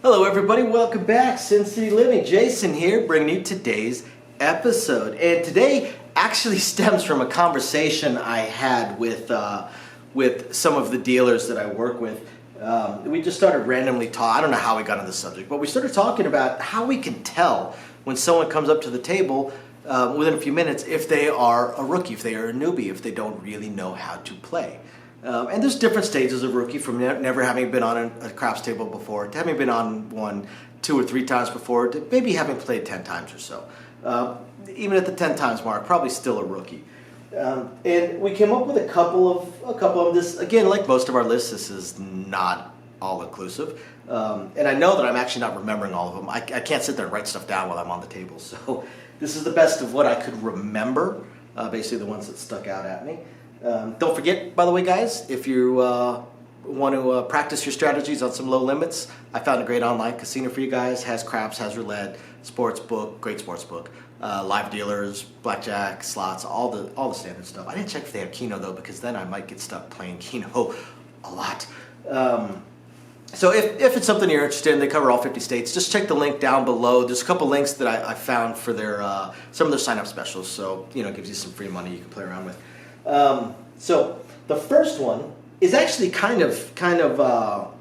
Hello everybody, welcome back. Sin City Living. Jason here bringing you today's episode. And today actually stems from a conversation I had with some of the dealers that I work with. We just started randomly talking. I don't know how we got on this subject, but we started talking about how we can tell when someone comes up to the table within a few minutes if they are a rookie, if they are a newbie, if they don't really know how to play. And there's different stages of rookie, from never having been on a craps table before to having been on one 2 or 3 times before to maybe having played 10 times or so. Even at the 10 times mark, probably still a rookie. And we came up with a couple of this. Again, like most of our lists, this is not all inclusive. And I know that I'm actually not remembering all of them. I can't sit there and write stuff down while I'm on the table. So this is the best of what I could remember, basically the ones that stuck out at me. Don't forget, by the way, guys, if you want to practice your strategies on some low limits, I found a great online casino for you guys. Has craps, has roulette, sports book, great sports book, live dealers, blackjack, slots, all the standard stuff. I didn't check if they have Keno though, because then I might get stuck playing Keno a lot. So if it's something you're interested in, they cover all 50 states. Just check the link down below. There's a couple links that I found for their some of their sign-up specials. So it gives you some free money you can play around with. So the first one is actually kind of a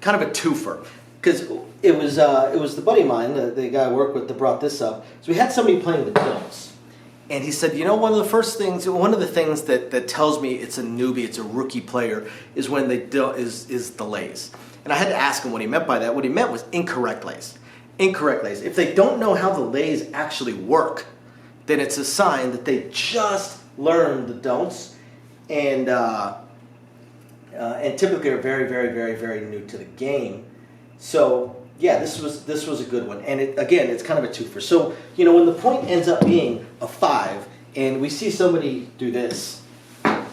twofer, because it was the buddy of mine, the guy I work with, that brought this up. So we had somebody playing the don'ts, and he said, one of the things that tells me it's a newbie, it's a rookie player, is when they is the lays. And I had to ask him what he meant by that. What he meant was incorrect lays. Incorrect lays. If they don't know how the lays actually work, then it's a sign that they just learned the don'ts, and typically are very, very, very, very new to the game. So yeah, this was a good one, and it's kind of a twofer. So when the point ends up being a 5, and we see somebody do this, and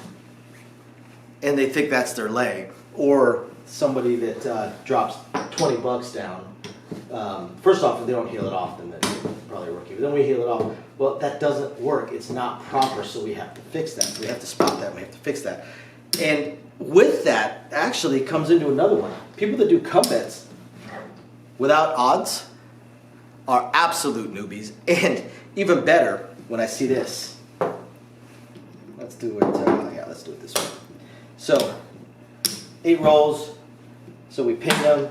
they think that's their lay, or somebody that drops $20 down. First off, if they don't heal it off, then they're probably a rookie. But then we heal it off. Well, that doesn't work. It's not proper, so we have to fix that. We have to spot that. We have to fix that. And with that, actually comes into another one. People that do come bets without odds are absolute newbies. And even better, when I see this. Let's do it. Let's do it this way. So 8 rolls. So we ping them.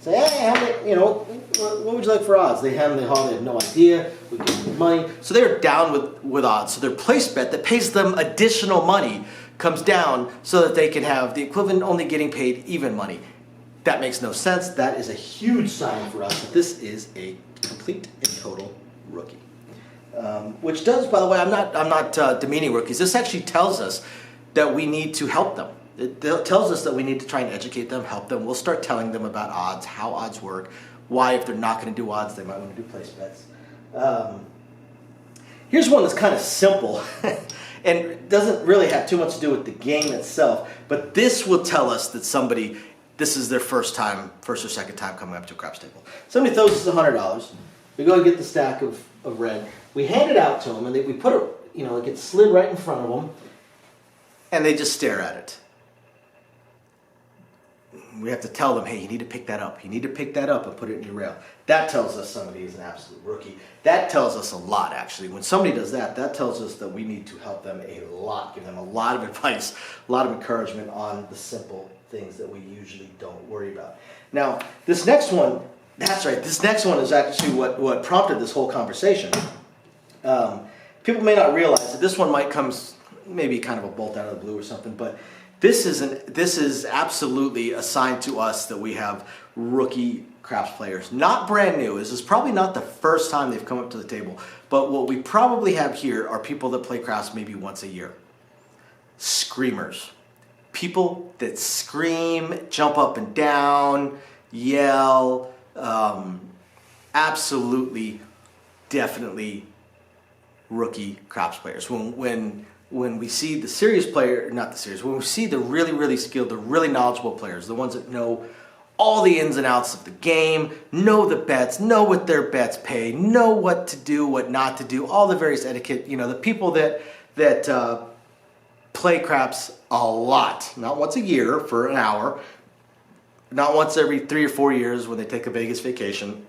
Say, hey, what would you like for odds? They have no idea. We give them money. So they're down with odds. So their place bet that pays them additional money comes down so that they can have the equivalent only getting paid even money. That makes no sense. That is a huge sign for us that this is a complete and total rookie. Which does, by the way, I'm not demeaning rookies. This actually tells us that we need to help them. It tells us that we need to try and educate them, help them. We'll start telling them about odds, how odds work, why if they're not going to do odds, they might want to do place bets. Here's one that's kind of simple and doesn't really have too much to do with the game itself, but this will tell us that this is their first or second time coming up to a craps table. Somebody throws us $100. We go and get the stack of red. We hand it out to them, and we put it, it gets slid right in front of them, and they just stare at it. We have to tell them, hey, you need to pick that up. You need to pick that up and put it in your rail. That tells us somebody is an absolute rookie. That tells us a lot, actually. When somebody does that, that tells us that we need to help them a lot, give them a lot of advice, a lot of encouragement on the simple things that we usually don't worry about. Now, this next one, that's right, this next one is actually what prompted this whole conversation. People may not realize that this one might come maybe kind of a bolt out of the blue or something, but this is absolutely a sign to us that we have rookie craps players. Not brand new. This is probably not the first time they've come up to the table. But what we probably have here are people that play craps maybe once a year. Screamers. People that scream, jump up and down, yell. Absolutely, definitely rookie craps players. When we see the serious player, when we see the really, really skilled, the really knowledgeable players, the ones that know all the ins and outs of the game, know the bets, know what their bets pay, know what to do, what not to do, all the various etiquette, the people that play craps a lot, not once a year for an hour, not once every 3 or 4 years when they take a Vegas vacation,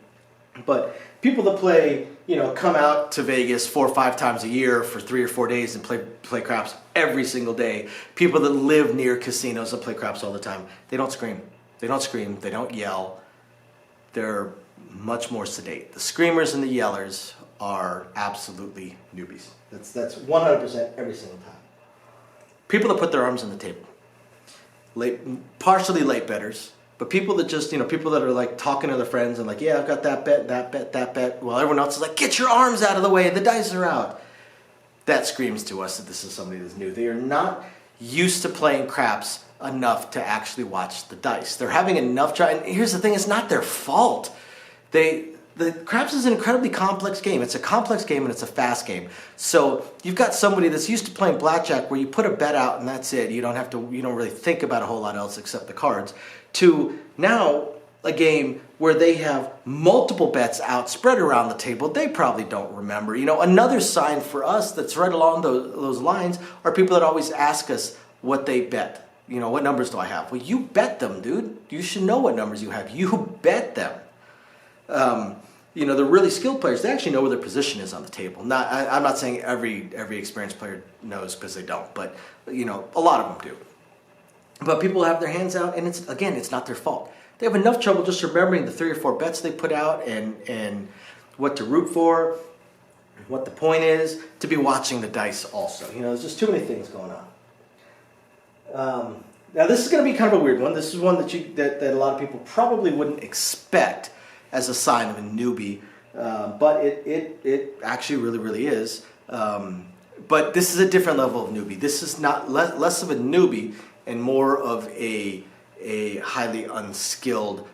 but people that play, come out to Vegas 4 or 5 times a year for 3 or 4 days and play craps every single day. People that live near casinos and play craps all the time. They don't scream. They don't scream. They don't yell. They're much more sedate. The screamers and the yellers are absolutely newbies. That's 100% every single time. People that put their arms on the table. Partially late bettors. But people that just, people that are like talking to their friends and like, yeah, I've got that bet, that bet, that bet. Well, everyone else is like, get your arms out of the way, the dice are out. That screams to us that this is somebody that's new. They are not used to playing craps enough to actually watch the dice. They're having enough try. And here's the thing, it's not their fault. The craps is an incredibly complex game. It's a complex game and it's a fast game. So you've got somebody that's used to playing blackjack where you put a bet out and that's it. You don't really think about a whole lot else except the cards. To now a game where they have multiple bets out spread around the table they probably don't remember. Another sign for us that's right along those lines are people that always ask us what they bet. What numbers do I have? Well, you bet them, dude. You should know what numbers you have. You bet them. The really skilled players, they actually know where their position is on the table. I'm not saying every experienced player knows, because they don't, but a lot of them do. But people have their hands out, and it's not their fault. They have enough trouble just remembering the 3 or 4 bets they put out and what to root for, what the point is, to be watching the dice also. There's just too many things going on. Now this is going to be kind of a weird one. This is one that a lot of people probably wouldn't expect as a sign of a newbie, but it actually really, really is. But this is a different level of newbie. This is not less of a newbie and more of a highly unskilled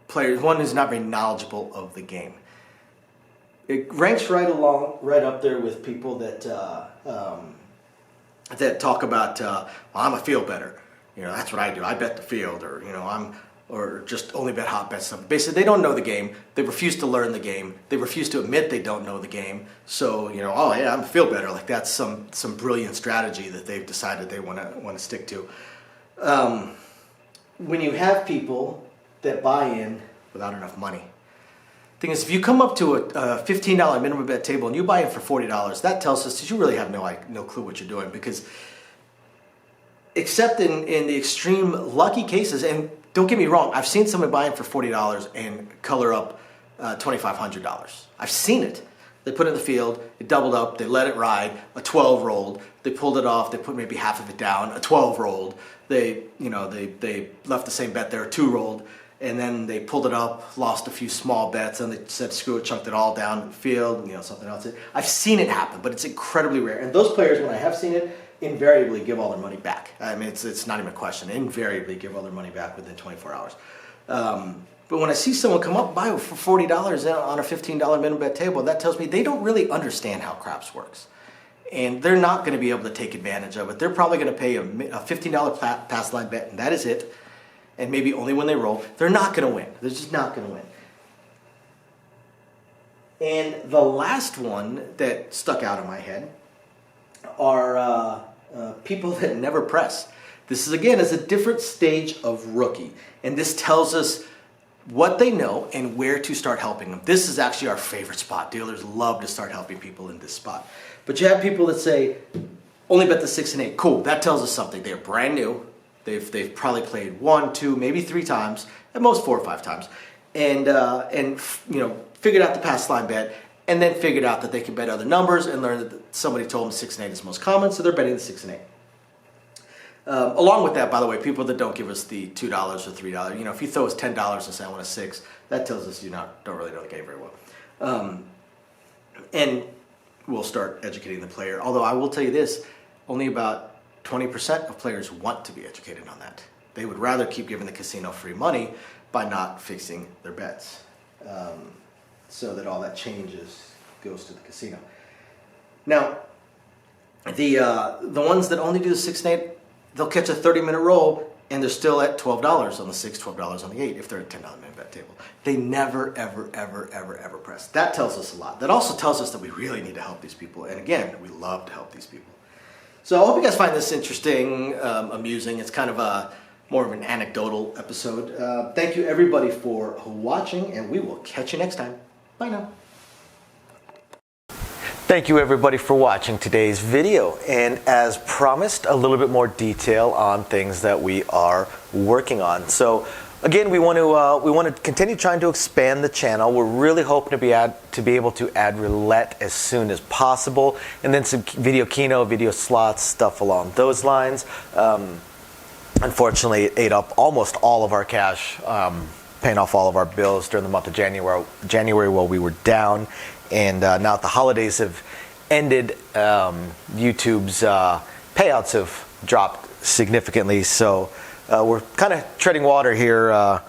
player, one who's not very knowledgeable of the game. It ranks right up there with people that talk about, well, I'm a field bettor. That's what I do. I bet the field, or just only bet hot bets. Basically, they don't know the game. They refuse to learn the game. They refuse to admit they don't know the game. So, oh yeah, I'm a field bettor. Like that's some brilliant strategy that they've decided they want to stick to. When you have people that buy in without enough money, thing is, if you come up to a $15 minimum bet table and you buy in for $40, that tells us that you really have no clue what you're doing, because except in the extreme lucky cases, and don't get me wrong, I've seen someone buy in for $40 and color up $2,500. I've seen it. They put it in the field, it doubled up, they let it ride, a 12 rolled, they pulled it off, they put maybe half of it down, a 12 rolled, they left the same bet there, a 2 rolled, and then they pulled it up, lost a few small bets, and they said screw it, chunked it all down in the field, something else. I've seen it happen, but it's incredibly rare. And those players, when I have seen it, invariably give all their money back. I mean, it's not even a question. Invariably give all their money back within 24 hours. But when I see someone come up buy for $40 on a $15 minimum bet table, that tells me they don't really understand how craps works. And they're not going to be able to take advantage of it. They're probably going to pay a $15 pass line bet, and that is it. And maybe only when they roll. They're not going to win. They're just not going to win. And the last one that stuck out in my head are people that never press. This is a different stage of rookie. And this tells us what they know and where to start helping them. This is actually our favorite spot. Dealers love to start helping people in this spot. But you have people that say, only bet the 6 and 8. Cool, that tells us something. They're brand new. They've probably played 1, 2, maybe 3 times, at most 4 or 5 times. And figured out the pass line bet, and then figured out that they can bet other numbers and learned that somebody told them 6 and 8 is most common, so they're betting the 6 and 8. Along with that, by the way, people that don't give us the $2 or $3, if you throw us $10 and say I want a 6, that tells us you don't really know the game very well. And we'll start educating the player. Although I will tell you this, only about 20% of players want to be educated on that. They would rather keep giving the casino free money by not fixing their bets, so that all that changes goes to the casino. Now, the ones that only do the 6 and 8, they'll catch a 30-minute roll and they're still at $12 on the 6, $12 on the 8 if they're at $10 minimum bet table. They never, ever, ever, ever, ever press. That tells us a lot. That also tells us that we really need to help these people. And again, we love to help these people. So I hope you guys find this interesting, amusing. It's kind of more of an anecdotal episode. Thank you everybody for watching, and we will catch you next time. Bye now. Thank you everybody for watching today's video, and as promised, a little bit more detail on things that we are working on. So again, we want to continue trying to expand the channel. We're really hoping to be able to add roulette as soon as possible, and then some video keno, video slots, stuff along those lines. Unfortunately, it ate up almost all of our cash, paying off all of our bills during the month of January while we were down. And now that the holidays have ended, YouTube's payouts have dropped significantly. So we're kind of treading water here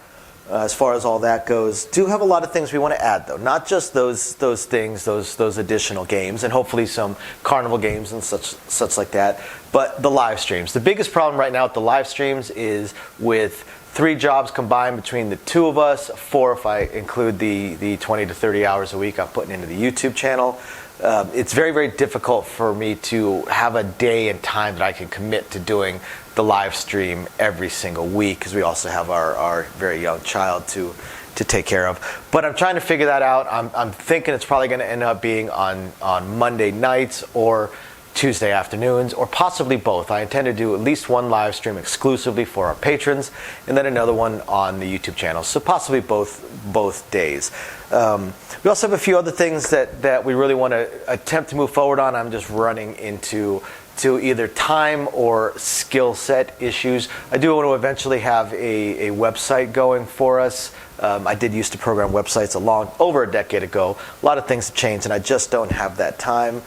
as far as all that goes. Do have a lot of things we want to add, though. Not just those things, those additional games, and hopefully some carnival games and such like that. But the live streams. The biggest problem right now with the live streams is with 3 jobs combined between the 2 of us, 4 if I include the 20 to 30 hours a week I'm putting into the YouTube channel. It's very, very difficult for me to have a day and time that I can commit to doing the live stream every single week, because we also have our very young child to take care of. But I'm trying to figure that out. I'm thinking it's probably going to end up being on Monday nights or Tuesday afternoons, or possibly both. I intend to do at least one live stream exclusively for our patrons, and then another one on the YouTube channel. So possibly both days. We also have a few other things that we really want to attempt to move forward on. I'm just running into either time or skill set issues. I do want to eventually have a website going for us. I did used to program websites over a decade ago. A lot of things have changed, and I just don't have that time.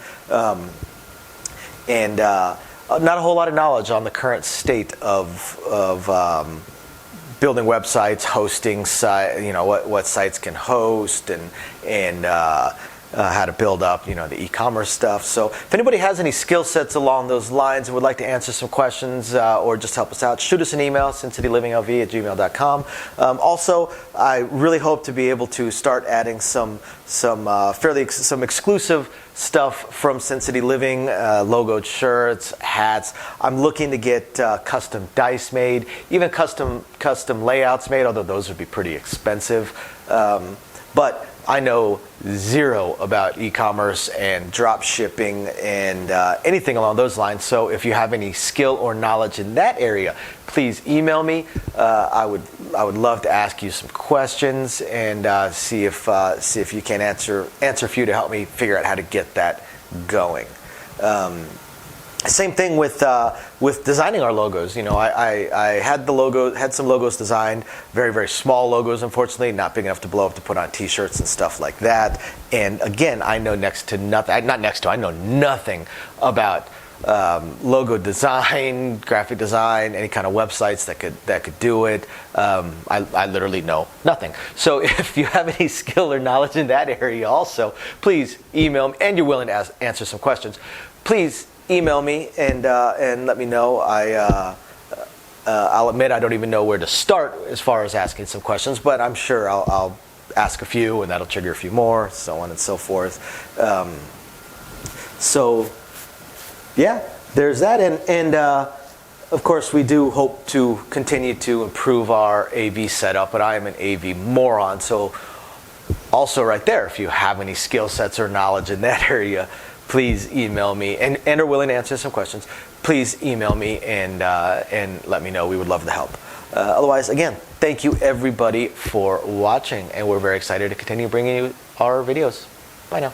And not a whole lot of knowledge on the current state of building websites, hosting what sites can host, and how to build up the e-commerce stuff. So if anybody has any skill sets along those lines and would like to answer some questions or just help us out, shoot us an email, sincitylivingLV@gmail.com. Also, I really hope to be able to start adding some exclusive stuff from Sin City Living, logoed shirts, hats. I'm looking to get custom dice made, even custom layouts made, although those would be pretty expensive. But I know zero about e-commerce and drop shipping and anything along those lines. So if you have any skill or knowledge in that area, please email me. I would love to ask you some questions and see if you can answer a few to help me figure out how to get that going. Same thing with designing our logos. I had some logos designed, very, very small logos, unfortunately, not big enough to blow up to put on t-shirts and stuff like that. And again, I know I know nothing about logo design, graphic design, any kind of websites that could do it. I literally know nothing. So if you have any skill or knowledge in that area also, please email me, and you're willing to answer some questions, please email me and let me know. I'll admit I don't even know where to start as far as asking some questions, but I'm sure I'll ask a few, and that'll trigger a few more, so on and so forth. So yeah, there's that, and of course we do hope to continue to improve our AV setup, but I am an AV moron, so also right there, if you have any skill sets or knowledge in that area, please email me, and are willing to answer some questions. Please email me and let me know. We would love to help. Otherwise, again, thank you everybody for watching, and we're very excited to continue bringing you our videos. Bye now.